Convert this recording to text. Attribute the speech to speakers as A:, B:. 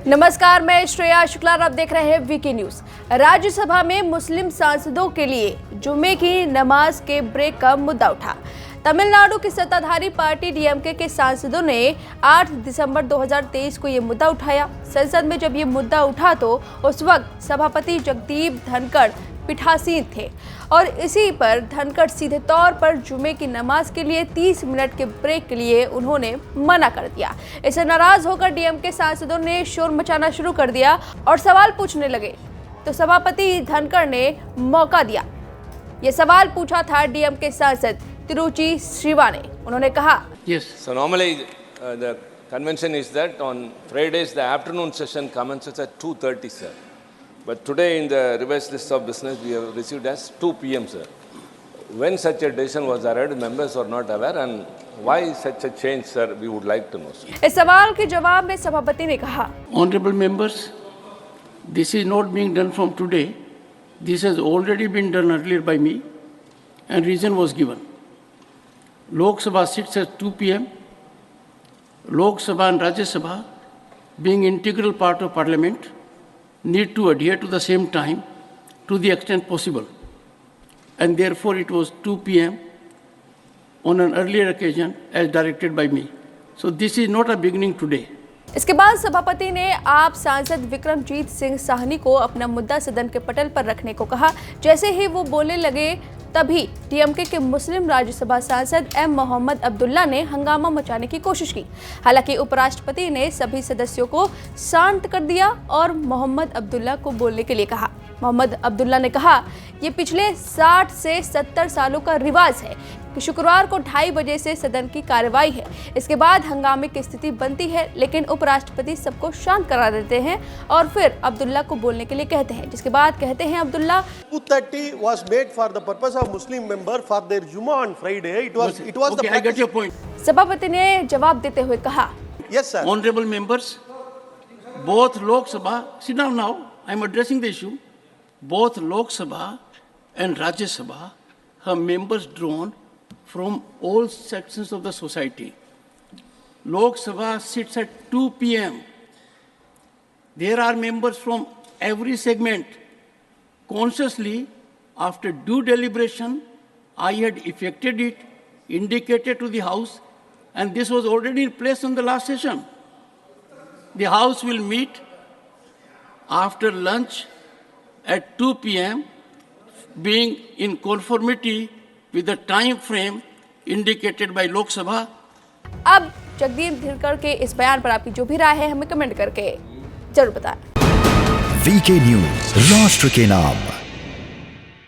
A: नमस्कार, मैं श्रेया शुक्ला और आप देख रहे हैं वीके न्यूज। राज्यसभा में मुस्लिम सांसदों के लिए जुमे की नमाज के ब्रेक का मुद्दा उठा। तमिलनाडु की सत्ताधारी पार्टी डीएमके के सांसदों ने 8 दिसंबर 2023 को ये मुद्दा उठाया। संसद में जब ये मुद्दा उठा तो उस वक्त सभापति जगदीप धनखड़ पीठासीन थे और इसी पर धनखड़ सीधे तौर पर जुमे की नमाज के लिए 30 मिनट के ब्रेक के लिए उन्होंने मना कर दिया। इससे नाराज होकर डीएमके सांसदों ने शोर मचाना शुरू कर दिया और सवाल पूछने लगे तो सभापति धनखड़ ने मौका दिया। ये सवाल पूछा था डीएमके सांसद तिरुचि श्रीवा ने। उन्होंने कहा,
B: Yes. So normally the convention is that on Fridays the afternoon session commences at 2:30, sir. But today in the revised list of business we have received as 2 p.m, sir. When such a decision was arrived, members were not aware, and why such a change, sir? We would like to know, sir.
A: इस सवाल के जवाब में सभापति ने कहा,
C: Honorable members, this is not being done from today. This has already been done earlier by me, and reason was given. Lok Sabha sits at 2 p.m. Lok Sabha and Rajya Sabha, being integral part of Parliament, need to adhere to the same time to the extent possible. And therefore it was 2 p.m. on an earlier occasion as directed by me. So this is not a beginning today.
A: इसके बाद सभापति ने आप सांसद विक्रमजीत सिंह साहनी को अपना मुद्दा सदन के पटल पर रखने को कहा। जैसे ही वो बोलने लगे तभी डीएमके के मुस्लिम राज्यसभा सांसद एम मोहम्मद अब्दुल्ला ने हंगामा मचाने की कोशिश की। हालांकि उपराष्ट्रपति ने सभी सदस्यों को शांत कर दिया और मोहम्मद अब्दुल्ला को बोलने के लिए कहा। मोहम्मद अब्दुल्ला ने कहा, ये पिछले 60 से 70 सालों का रिवाज है कि शुक्रवार को 2:30 बजे से सदन की कार्यवाही है। इसके बाद हंगामे की स्थिति बनती है, लेकिन उपराष्ट्रपति सबको शांत करा देते हैं और फिर अब्दुल्ला को बोलने के लिए कहते हैं, जिसके बाद कहते हैं Abdullah,
D: 2:30 was made for the purpose of Muslim member for their Jummah on Friday. It was
C: Okay, I get your point.
A: सभापति ने जवाब देते हुए कहा,
D: Yes, sir.
C: Honorable members, both Lok Sabha, sit down now, I am addressing the issue. Both Lok Sabha and Rajya Sabha have members drawn from all sections of the society. Lok Sabha sits at 2 p.m. There are members from every segment. Consciously, after due deliberation, I had effected it, indicated to the House, and this was already in place on the last session. The House will meet after lunch at 2 p.m, being in conformity with the time frame indicated by Lok Sabha.
A: अब जगदीप धनखड़ के इस बयान पर आपकी जो भी राय है हमें कमेंट करके जरूर बताएं।
E: वीके न्यूज, राष्ट्र के नाम।